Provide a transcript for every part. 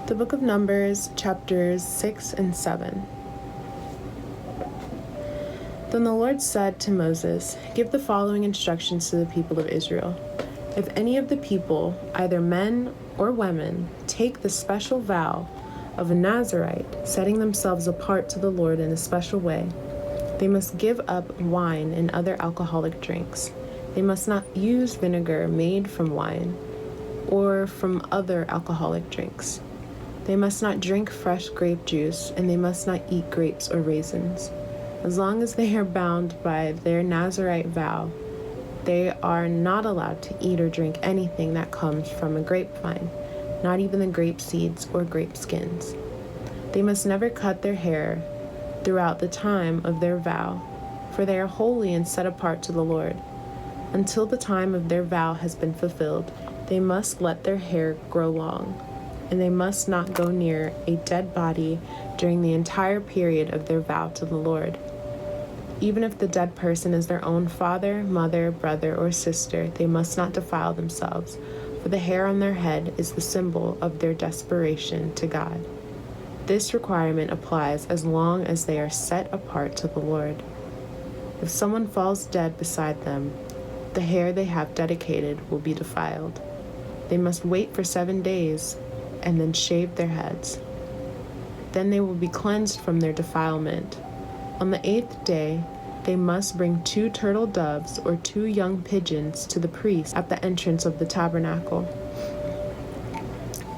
The book of Numbers, chapters 6 and 7. Then the Lord said to Moses, "Give the following instructions to the people of Israel. If any of the people, either men or women, take the special vow of a Nazirite, setting themselves apart to the Lord in a special way, they must give up wine and other alcoholic drinks. They must not use vinegar made from wine or from other alcoholic drinks. They must not drink fresh grape juice, and they must not eat grapes or raisins. As long as they are bound by their Nazirite vow, they are not allowed to eat or drink anything that comes from a grapevine, not even the grape seeds or grape skins. They must never cut their hair throughout the time of their vow, for they are holy and set apart to the Lord. Until the time of their vow has been fulfilled, they must let their hair grow long, and they must not go near a dead body during the entire period of their vow to the Lord. Even if the dead person is their own father, mother, brother, or sister, they must not defile themselves, for the hair on their head is the symbol of their desperation to God. This requirement applies as long as they are set apart to the Lord. If someone falls dead beside them, the hair they have dedicated will be defiled. They must wait for 7 days and then shave their heads. Then they will be cleansed from their defilement. On the 8th day, they must bring 2 turtle doves or 2 young pigeons to the priest at the entrance of the tabernacle.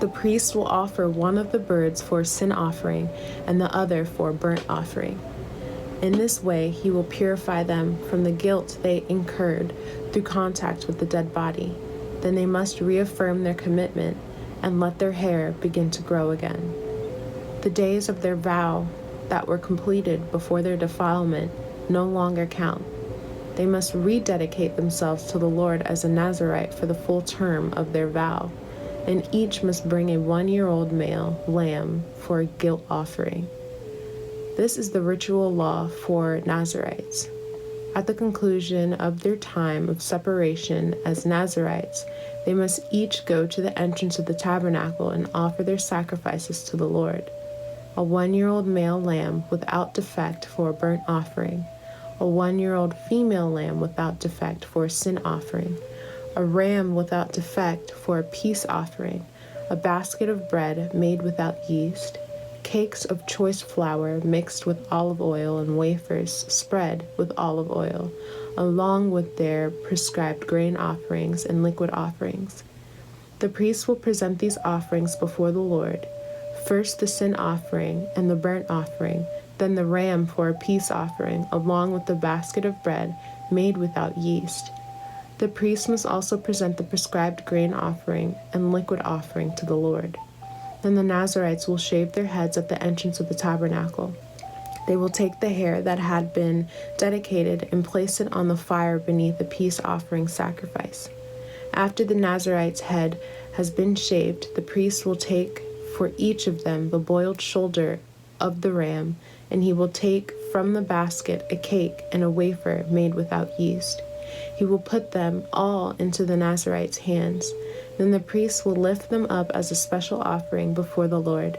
The priest will offer one of the birds for a sin offering and the other for a burnt offering. In this way, he will purify them from the guilt they incurred through contact with the dead body. Then they must reaffirm their commitment and let their hair begin to grow again. The days of their vow that were completed before their defilement no longer count. They must rededicate themselves to the Lord as a Nazirite for the full term of their vow, and each must bring a 1-year-old male lamb for a guilt offering. This is the ritual law for Nazirites. At the conclusion of their time of separation as Nazirites, they must each go to the entrance of the tabernacle and offer their sacrifices to the Lord: a 1-year-old male lamb without defect for a burnt offering, a 1-year-old female lamb without defect for a sin offering, a ram without defect for a peace offering, a basket of bread made without yeast, cakes of choice flour mixed with olive oil and wafers spread with olive oil, along with their prescribed grain offerings and liquid offerings. The priest will present these offerings before the Lord, first the sin offering and the burnt offering, then the ram for a peace offering, along with the basket of bread made without yeast. The priest must also present the prescribed grain offering and liquid offering to the Lord. Then the Nazirites will shave their heads at the entrance of the tabernacle. They will take the hair that had been dedicated and place it on the fire beneath the peace offering sacrifice. After the Nazirite's head has been shaved, the priest will take for each of them the boiled shoulder of the ram, and he will take from the basket a cake and a wafer made without yeast. He will put them all into the Nazirite's hands. Then the priest will lift them up as a special offering before the Lord.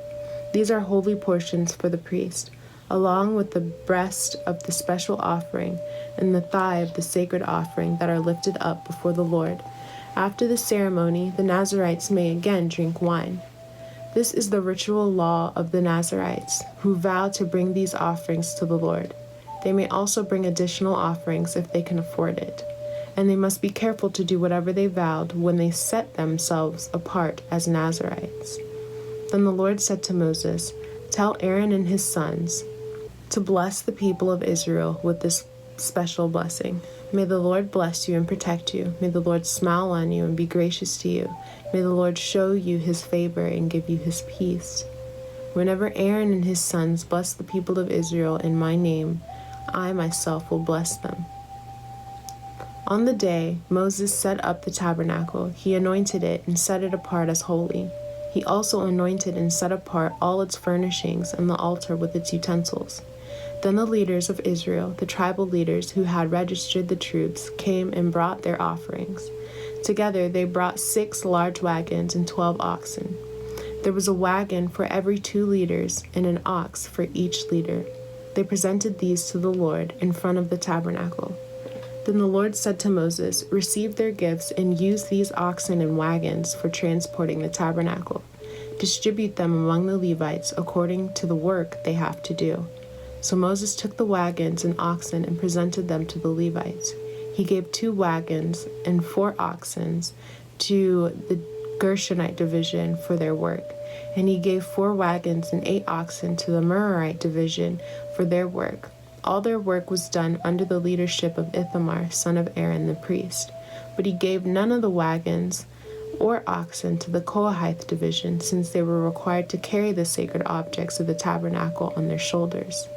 These are holy portions for the priest, along with the breast of the special offering and the thigh of the sacred offering that are lifted up before the Lord. After the ceremony, the Nazirites may again drink wine. This is the ritual law of the Nazirites, who vow to bring these offerings to the Lord. They may also bring additional offerings if they can afford it, and they must be careful to do whatever they vowed when they set themselves apart as Nazirites. Then the Lord said to Moses, "Tell Aaron and his sons to bless the people of Israel with this special blessing. May the Lord bless you and protect you. May the Lord smile on you and be gracious to you. May the Lord show you his favor and give you his peace. Whenever Aaron and his sons bless the people of Israel in my name, I myself will bless them." On the day Moses set up the tabernacle, he anointed it and set it apart as holy. He also anointed and set apart all its furnishings and the altar with its utensils. Then the leaders of Israel, the tribal leaders who had registered the troops, came and brought their offerings. Together they brought 6 large wagons and 12 oxen. There was a wagon for every 2 leaders and an ox for each leader. They presented these to the Lord in front of the tabernacle. Then the Lord said to Moses, "Receive their gifts and use these oxen and wagons for transporting the tabernacle. Distribute them among the Levites according to the work they have to do." So Moses took the wagons and oxen and presented them to the Levites. He gave 2 wagons and 4 oxen to the Gershonite division for their work, and he gave 4 wagons and 8 oxen to the Merarite division for their work. All their work was done under the leadership of Ithamar, son of Aaron the priest. But he gave none of the wagons or oxen to the Kohathite division, since they were required to carry the sacred objects of the tabernacle on their shoulders.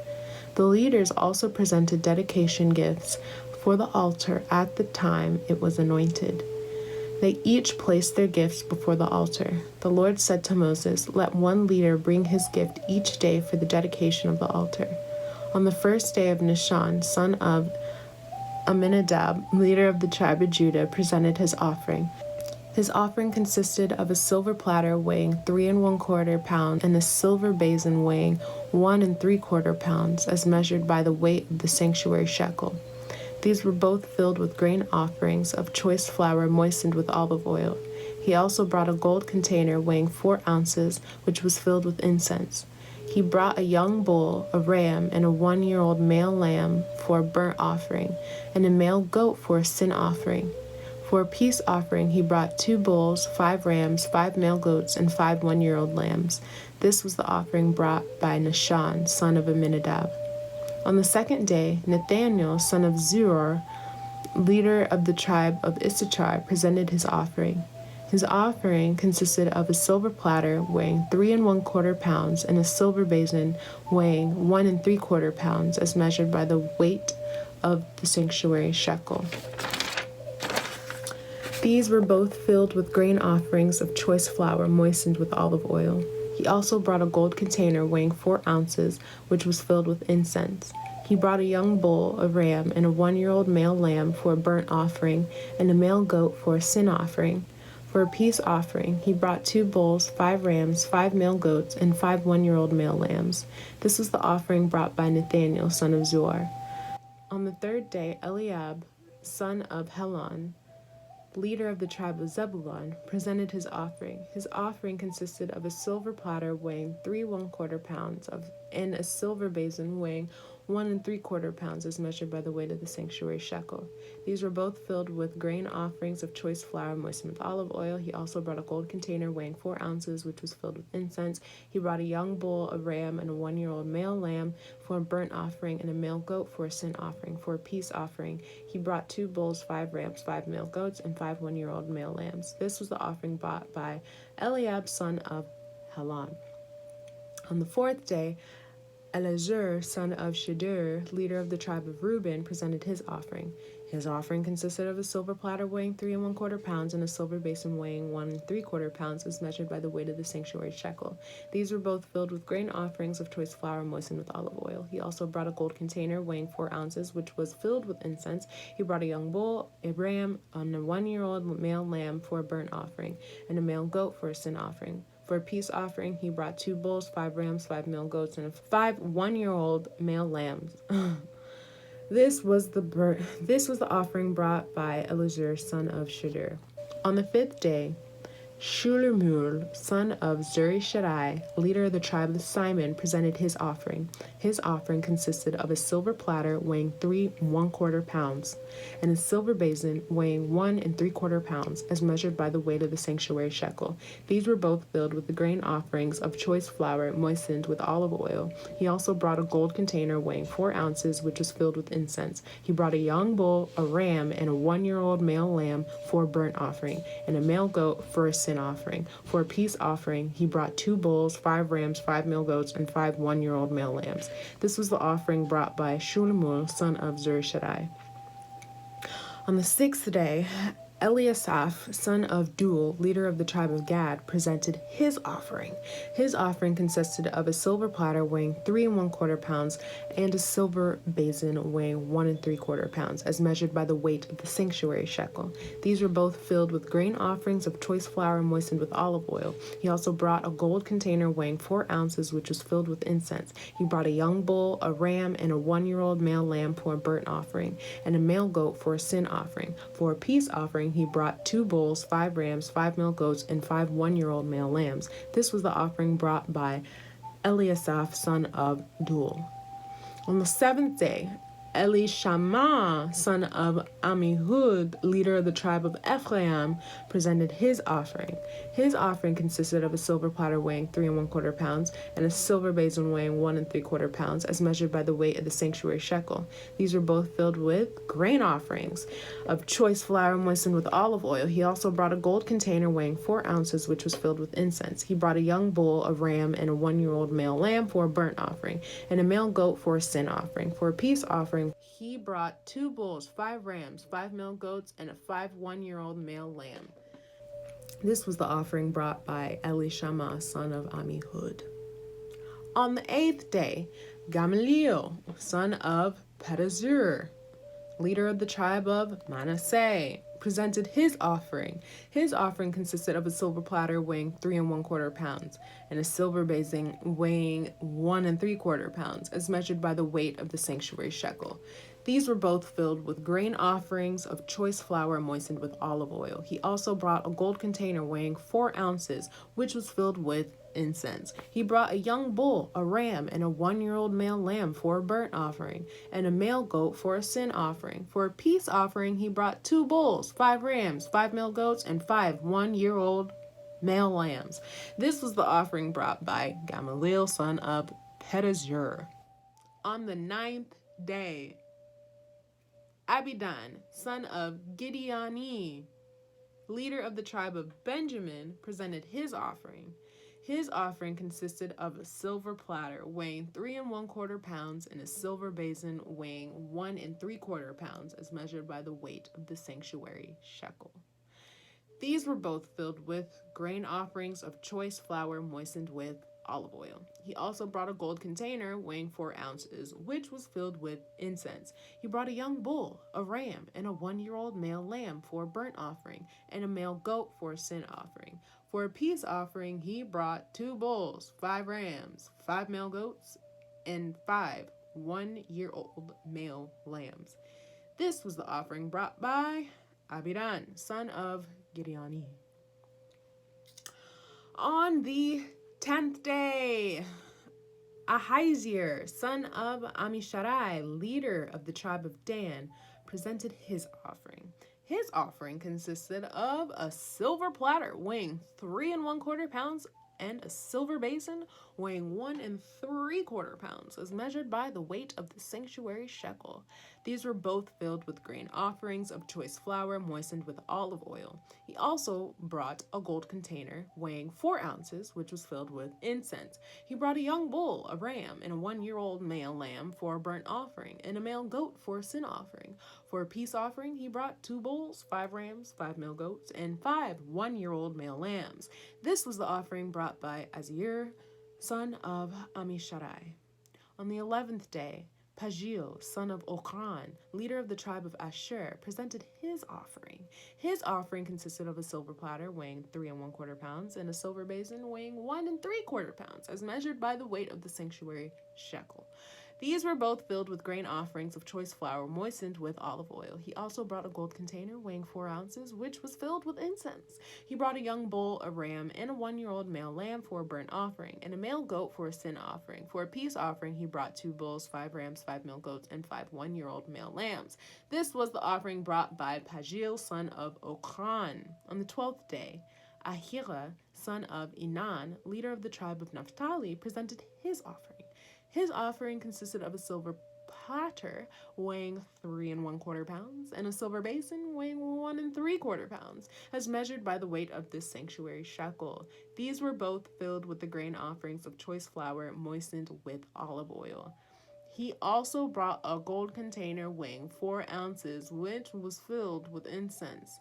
The leaders also presented dedication gifts for the altar at the time it was anointed. They each placed their gifts before the altar. The Lord said to Moses, "Let one leader bring his gift each day for the dedication of the altar." On the first day of Nishan, son of Amminadab, leader of the tribe of Judah, presented his offering. His offering consisted of a silver platter weighing 3 1/4 pounds and a silver basin weighing 1 3/4 pounds, as measured by the weight of the sanctuary shekel. These were both filled with grain offerings of choice flour moistened with olive oil. He also brought a gold container weighing 4 ounces, which was filled with incense. He brought a young bull, a ram, and a 1-year-old male lamb for a burnt offering, and a male goat for a sin offering. For a peace offering, he brought 2 bulls, 5 rams, 5 male goats, and 5 1-year-old lambs. This was the offering brought by Nishan, son of Amminadab. On the second day, Nathaniel, son of Zuar, leader of the tribe of Issachar, presented his offering. His offering consisted of a silver platter weighing 3 1/4 pounds and a silver basin weighing 1 3/4 pounds, as measured by the weight of the sanctuary shekel. These were both filled with grain offerings of choice flour moistened with olive oil. He also brought a gold container weighing 4 ounces, which was filled with incense. He brought a young bull, a ram, and a 1-year-old male lamb for a burnt offering, and a male goat for a sin offering. For a peace offering, he brought 2 bulls, 5 rams, 5 male goats, and 5 1-year-old male lambs. This was the offering brought by Nathaniel, son of Zuar. On the third day, Eliab, son of Helon, leader of the tribe of Zebulun, presented his offering. His offering consisted of a silver platter weighing 3 1/4 pounds and a silver basin weighing 1 3/4 pounds, as measured by the weight of the sanctuary shekel. These were both filled with grain offerings of choice flour moistened with olive oil. He also brought a gold container weighing 4 ounces, which was filled with incense. He brought a young bull, a ram, and a 1-year-old male lamb for a burnt offering, and a male goat for a sin offering. For a peace offering, he brought 2 bulls, 5 rams, 5 male goats, and 5 1-year-old male lambs. This was the offering brought by Eliab, son of Helon. On the fourth day, Elazar, son of Shedeur, leader of the tribe of Reuben, presented his offering. His offering consisted of a silver platter weighing 3 1/4 pounds and a silver basin weighing 1 3/4 pounds, as measured by the weight of the sanctuary shekel. These were both filled with grain offerings of choice flour moistened with olive oil. He also brought a gold container weighing 4 ounces, which was filled with incense. He brought a young bull, a ram, and a 1-year-old male lamb for a burnt offering, and a male goat for a sin offering. For a peace offering, he brought 2 bulls, 5 rams, 5 male goats, and 5 1-year-old male lambs. This was the offering brought by Elazar, son of Shedeur. On the 5th day, Shulamul, son of Zurishaddai, leader of the tribe of Simon, presented his offering. His offering consisted of a silver platter weighing 3 1/4 pounds and a silver basin weighing 1 3/4 pounds, as measured by the weight of the sanctuary shekel. These were both filled with the grain offerings of choice flour moistened with olive oil. He also brought a gold container weighing 4 ounces, which was filled with incense. He brought a young bull, a ram, and a 1-year-old male lamb for a burnt offering, and a male goat for a sin offering. For a peace offering, he brought 2 bulls, 5 rams, 5 male goats, and 5 1-year-old male lambs. This was the offering brought by Shulamul, son of Zurishaddai. On the 6th day, Eliasaph, son of Duel, leader of the tribe of Gad, presented his offering. His offering consisted of a silver platter weighing 3¼ pounds and a silver basin weighing 1¾ pounds, as measured by the weight of the sanctuary shekel. These were both filled with grain offerings of choice flour moistened with olive oil. He also brought a gold container weighing 4 ounces, which was filled with incense. He brought a young bull, a ram, and a 1-year-old male lamb for a burnt offering, and a male goat for a sin offering. For a peace offering, he brought 2 bulls, 5 rams, 5 male goats, and 5 1-year-old male lambs. This was the offering brought by Eliasaph, son of Duel. On the 7th day, Elishama, son of Amihud, leader of the tribe of Ephraim, presented his offering. His offering consisted of a silver platter weighing 3¼ pounds and a silver basin weighing 1¾ pounds, as measured by the weight of the sanctuary shekel. These were both filled with grain offerings of choice flour moistened with olive oil. He also brought a gold container weighing 4 ounces, which was filled with incense. He brought a young bull, a ram, and a 1-year-old male lamb for a burnt offering, and a male goat for a sin offering. For a peace offering, he brought 2 bulls, 5 rams, 5 male goats, and a 5 1-year-old male lamb. This was the offering brought by Elishama, son of Amihud. On the 8th day, Gamaliel, son of Pedazur, leader of the tribe of Manasseh, presented his offering. His offering consisted of a silver platter weighing 3¼ pounds and a silver basin weighing 1¾ pounds, as measured by the weight of the sanctuary shekel. These were both filled with grain offerings of choice flour moistened with olive oil. He also brought a gold container weighing 4 ounces, which was filled with incense. He brought a young bull, a ram, and a 1-year-old male lamb for a burnt offering, and a male goat for a sin offering. For a peace offering, he brought 2 bulls, 5 rams, 5 male goats, and 5 1-year-old male lambs. This was the offering brought by Gamaliel, son of Pedazur. On the 9th day, Abidan, son of Gideoni, leader of the tribe of Benjamin, presented his offering. His offering consisted of a silver platter weighing 3¼ pounds and a silver basin weighing 1¾ pounds, as measured by the weight of the sanctuary shekel. These were both filled with grain offerings of choice flour moistened with olive oil. He also brought a gold container weighing 4 ounces, which was filled with incense. He brought a young bull, a ram, and a 1-year-old male lamb for a burnt offering, and a male goat for a sin offering. For a peace offering, he brought 2 bulls, 5 rams, 5 male goats, and 5 1-year-old male lambs. This was the offering brought by Abidan, son of Gideoni. On the 10th day, Ahaziah, son of Amishadai, leader of the tribe of Dan, presented his offering. His offering consisted of a silver platter weighing 3¼ pounds and a silver basin weighing 1¾ pounds, as measured by the weight of the sanctuary shekel. These were both filled with grain offerings of choice flour moistened with olive oil. He also brought a gold container weighing 4 ounces, which was filled with incense. He brought a young bull, a ram, and a 1-year-old male lamb for a burnt offering, and a male goat for a sin offering. For a peace offering, he brought 2 bulls, 5 rams, 5 male goats, and 5 1-year-old male lambs. This was the offering brought by Ahaziah, son of Amishadai. On the 11th day, Pagiel, son of Ochran, leader of the tribe of Asher, presented his offering. His offering consisted of a silver platter weighing 3¼ pounds and a silver basin weighing 1¾ pounds, as measured by the weight of the sanctuary shekel. These were both filled with grain offerings of choice flour moistened with olive oil. He also brought a gold container weighing 4 ounces, which was filled with incense. He brought a young bull, a ram, and a 1-year-old male lamb for a burnt offering, and a male goat for a sin offering. For a peace offering, he brought 2 bulls, 5 rams, 5 male goats, and 5 1-year-old male lambs. This was the offering brought by Pagiel, son of Ochran. On the 12th day, Ahira, son of Enan, leader of the tribe of Naphtali, presented his offering. His offering consisted of a silver platter weighing 3¼ pounds and a silver basin weighing 1¾ pounds, as measured by the weight of this sanctuary shekel. These were both filled with the grain offerings of choice flour moistened with olive oil. He also brought a gold container weighing 4 ounces, which was filled with incense.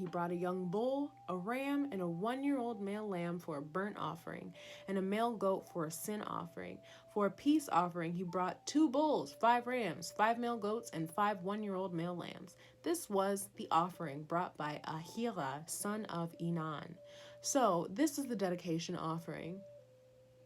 He brought a young bull, a ram, and a 1-year-old male lamb for a burnt offering, and a male goat for a sin offering. For a peace offering, he brought 2 bulls, 5 rams, 5 male goats, and 5 1-year-old male lambs. This was the offering brought by Ahira, son of Enan. So, this is the dedication offering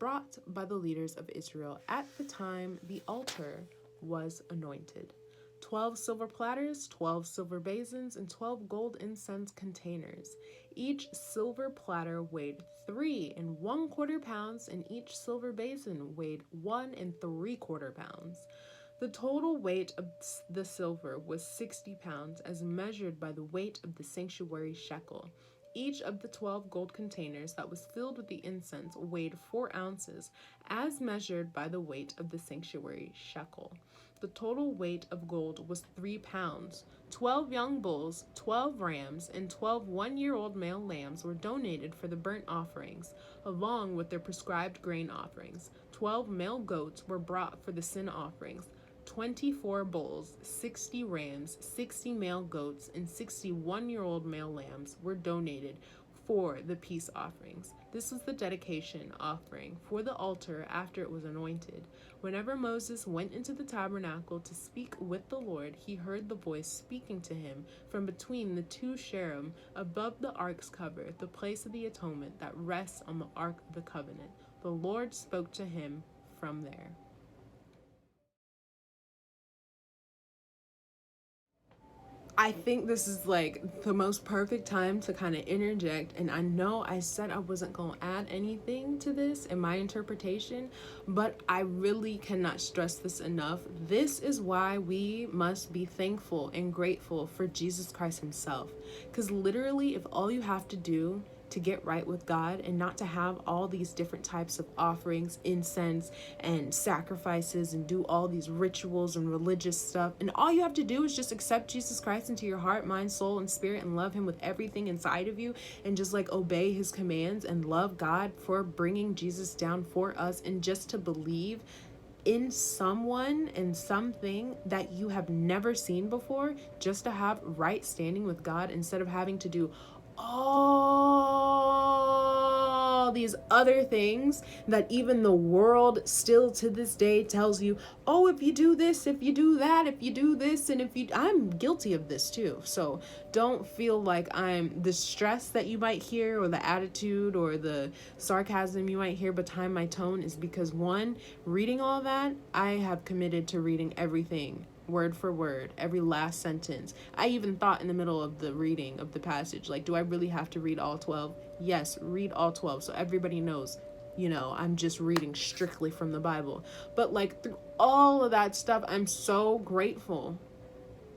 brought by the leaders of Israel at the time the altar was anointed. 12 silver platters, 12 silver basins, and 12 gold incense containers. Each silver platter weighed 3 1/4 pounds, and each silver basin weighed 1 3/4 pounds. The total weight of the silver was 60 pounds, as measured by the weight of the sanctuary shekel. Each of the 12 gold containers that was filled with the incense weighed 4 ounces, as measured by the weight of the sanctuary shekel. The total weight of gold was 3 pounds. 12 young bulls, 12 rams, and 12 1-year-old male lambs were donated for the burnt offerings, along with their prescribed grain offerings. 12 male goats were brought for the sin offerings. 24 bulls, 60 rams, 60 male goats, and 60 1-year-old male lambs were donated for the peace offerings. This was the dedication offering for the altar after it was anointed. Whenever Moses went into the tabernacle to speak with the Lord, he heard the voice speaking to him from between the 2 cherubim above the ark's cover, the place of the atonement that rests on the ark of the covenant. The Lord spoke to him from there. I think this is like the most perfect time to kind of interject. And I know I said I wasn't going to add anything to this in my interpretation, but I really cannot stress this enough. This is why we must be thankful and grateful for Jesus Christ himself. Because literally, if all you have to do to get right with God and not to have all these different types of offerings, incense and sacrifices, and do all these rituals and religious stuff, and all you have to do is just accept Jesus Christ into your heart, mind, soul, and spirit, and love him with everything inside of you, and just like obey his commands and love God for bringing Jesus down for us, and just to believe in someone and something that you have never seen before, just to have right standing with God, instead of having to do all these other things that even the world still to this day tells you, oh, if you do this, if you do that, if you do this, and if you, I'm guilty of this too. So don't feel like the stress that you might hear, or the attitude or the sarcasm you might hear behind my tone is because, one, reading all that, I have committed to reading everything word for word, every last sentence. I even thought in the middle of the reading of the passage, like, do I really have to read all 12? Yes, read all 12, so everybody knows, I'm just reading strictly from the Bible. But like, through all of that stuff, I'm so grateful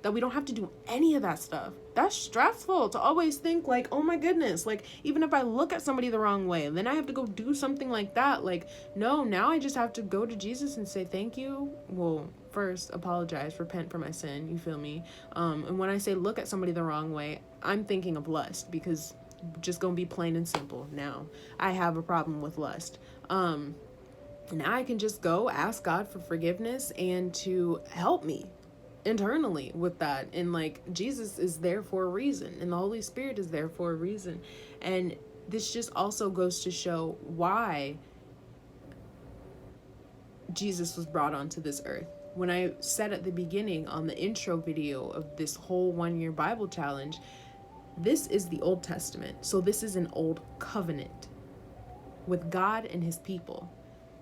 that we don't have to do any of that stuff. That's stressful to always think like, oh my goodness, like, even if I look at somebody the wrong way, then I have to go do something like that. Like, no, now I just have to go to Jesus and say thank you. Well, first, apologize, repent for my sin, you feel me? And when I say look at somebody the wrong way, I'm thinking of lust, because just gonna be plain and simple now, I have a problem with lust. Now I can just go ask God for forgiveness and to help me internally with that. And like, Jesus is there for a reason, and the Holy Spirit is there for a reason. And this just also goes to show why Jesus was brought onto this earth. When I said at the beginning on the intro video of this whole 1-year Bible challenge, this is the Old Testament. So this is an old covenant with God and his people.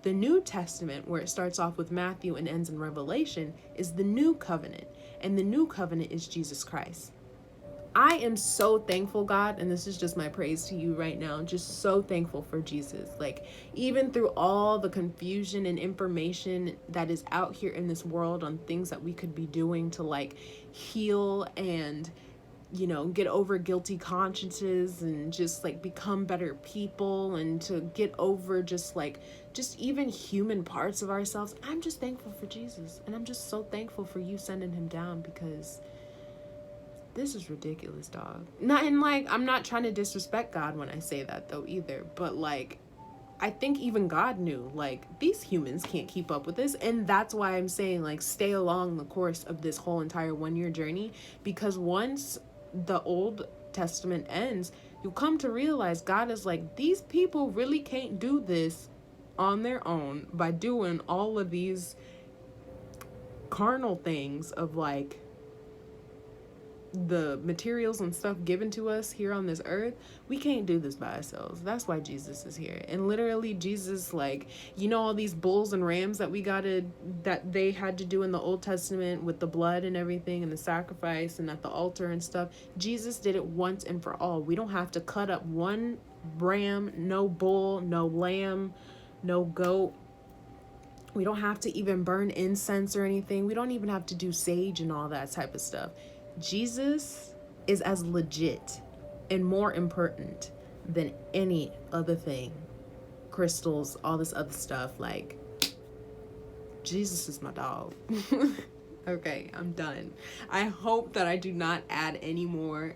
The New Testament, where it starts off with Matthew and ends in Revelation, is the new covenant. And the new covenant is Jesus Christ. I am so thankful, God, and this is just my praise to you right now, just so thankful for Jesus. Like, even through all the confusion and information that is out here in this world on things that we could be doing to like heal and, get over guilty consciences and just like become better people, and to get over just even human parts of ourselves. I'm just thankful for Jesus, and I'm just so thankful for you sending him down, because this is ridiculous, dog. I'm not trying to disrespect God when I say that though either, but like, I think even God knew, like, these humans can't keep up with this. And that's why I'm saying, like, stay along the course of this whole entire 1-year journey, because once the Old Testament ends, you come to realize God is like, these people really can't do this on their own by doing all of these carnal things of like the materials and stuff given to us here on this earth. We can't do this by ourselves. That's why Jesus is here. And literally Jesus, like, all these bulls and rams that that they had to do in the Old Testament with the blood and everything and the sacrifice and at the altar and stuff, Jesus did it once and for all. We don't have to cut up one ram, no bull, no lamb, no goat. We don't have to even burn incense or anything. We don't even have to do sage and all that type of stuff. Jesus is as legit and more important than any other thing. Crystals, all this other stuff. Like, Jesus is my dog. Okay, I'm done. I hope that I do not add any more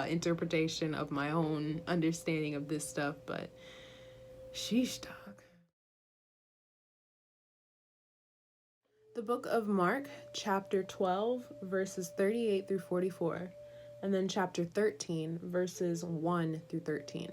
interpretation of my own understanding of this stuff, but sheesh, dog. The book of Mark, chapter 12, verses 38 through 44, and then chapter 13, verses 1 through 13.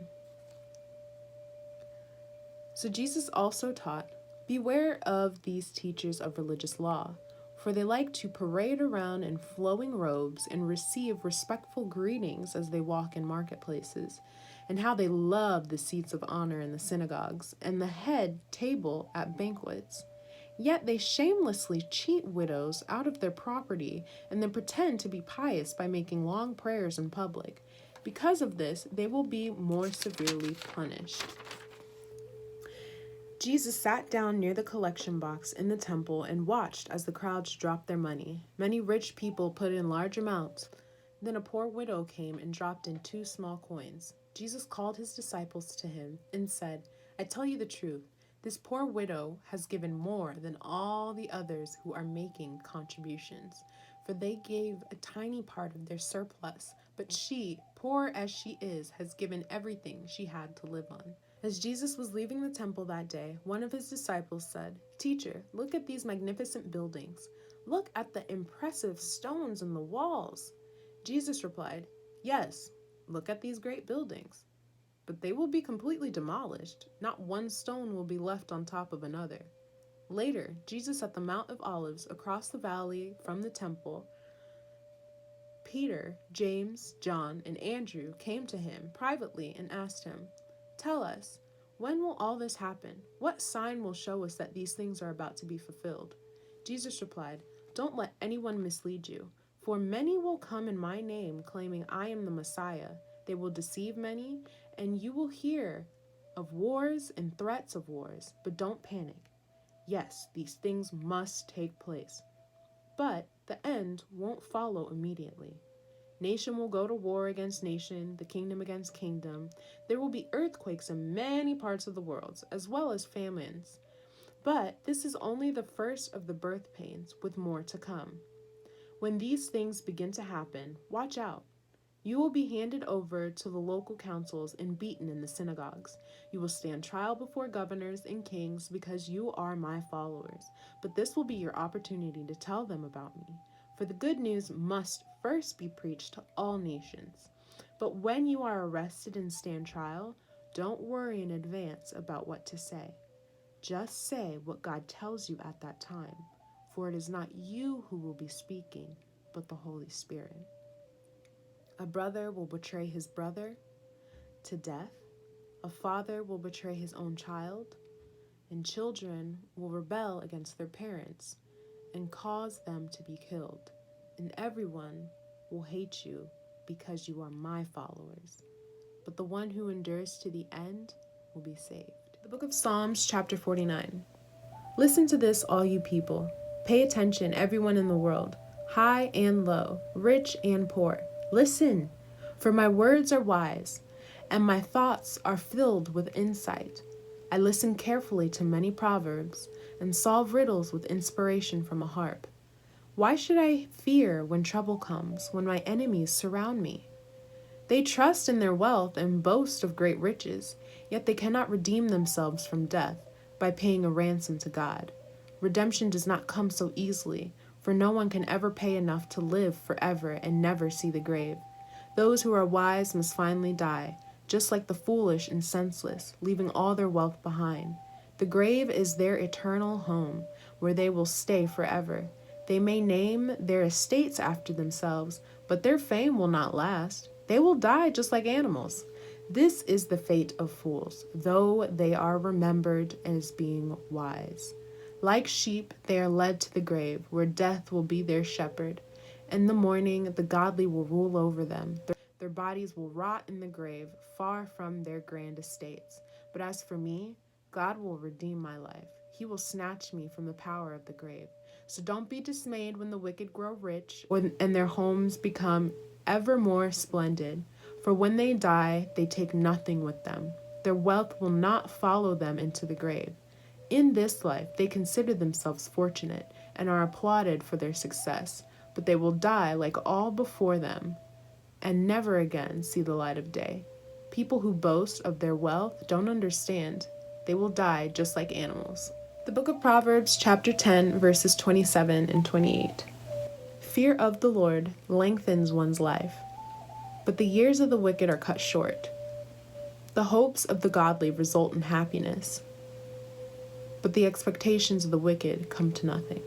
So Jesus also taught, "Beware of these teachers of religious law, for they like to parade around in flowing robes and receive respectful greetings as they walk in marketplaces, and how they love the seats of honor in the synagogues and the head table at banquets. Yet they shamelessly cheat widows out of their property and then pretend to be pious by making long prayers in public. Because of this, they will be more severely punished." Jesus sat down near the collection box in the temple and watched as the crowds dropped their money. Many rich people put in large amounts. Then a poor widow came and dropped in 2 small coins. Jesus called his disciples to him and said, "I tell you the truth. This poor widow has given more than all the others who are making contributions, for they gave a tiny part of their surplus, but she, poor as she is, has given everything she had to live on." As Jesus was leaving the temple that day, one of his disciples said, "Teacher, look at these magnificent buildings. Look at the impressive stones in the walls." Jesus replied, "Yes, look at these great buildings. But they will be completely demolished. Not one stone will be left on top of another." Later, Jesus at the Mount of Olives across the valley from the temple, Peter, James, John, and Andrew came to him privately and asked him, "Tell us, when will all this happen? What sign will show us that these things are about to be fulfilled?" Jesus replied, "Don't let anyone mislead you, for many will come in my name claiming I am the Messiah. They will deceive many, and you will hear of wars and threats of wars, but don't panic. Yes, these things must take place, but the end won't follow immediately. Nation will go to war against nation, the kingdom against kingdom. There will be earthquakes in many parts of the world, as well as famines. But this is only the first of the birth pains, with more to come. When these things begin to happen, watch out. You will be handed over to the local councils and beaten in the synagogues. You will stand trial before governors and kings because you are my followers. But this will be your opportunity to tell them about me. For the good news must first be preached to all nations. But when you are arrested and stand trial, don't worry in advance about what to say. Just say what God tells you at that time. For it is not you who will be speaking, but the Holy Spirit. A brother will betray his brother to death. A father will betray his own child. And children will rebel against their parents and cause them to be killed. And everyone will hate you because you are my followers. But the one who endures to the end will be saved. The book of Psalms, chapter 49. Listen to this, all you people. Pay attention, everyone in the world, high and low, rich and poor. Listen, for my words are wise, and my thoughts are filled with insight. I listen carefully to many proverbs, and solve riddles with inspiration from a harp. Why should I fear when trouble comes, when my enemies surround me? They trust in their wealth and boast of great riches, yet they cannot redeem themselves from death by paying a ransom to God. Redemption does not come so easily, for no one can ever pay enough to live forever and never see the grave. Those who are wise must finally die, just like the foolish and senseless, leaving all their wealth behind. The grave is their eternal home, where they will stay forever. They may name their estates after themselves, but their fame will not last. They will die just like animals. This is the fate of fools, though they are remembered as being wise. Like sheep, they are led to the grave, where death will be their shepherd. In the morning, the godly will rule over them. Their bodies will rot in the grave, far from their grand estates. But as for me, God will redeem my life. He will snatch me from the power of the grave. So don't be dismayed when the wicked grow rich and their homes become ever more splendid. For when they die, they take nothing with them. Their wealth will not follow them into the grave. In this life, they consider themselves fortunate and are applauded for their success, but they will die like all before them and never again see the light of day. People who boast of their wealth don't understand. They will die just like animals. The book of Proverbs, chapter 10, verses 27 and 28. Fear of the Lord lengthens one's life, but the years of the wicked are cut short. The hopes of the godly result in happiness, but the expectations of the wicked come to nothing.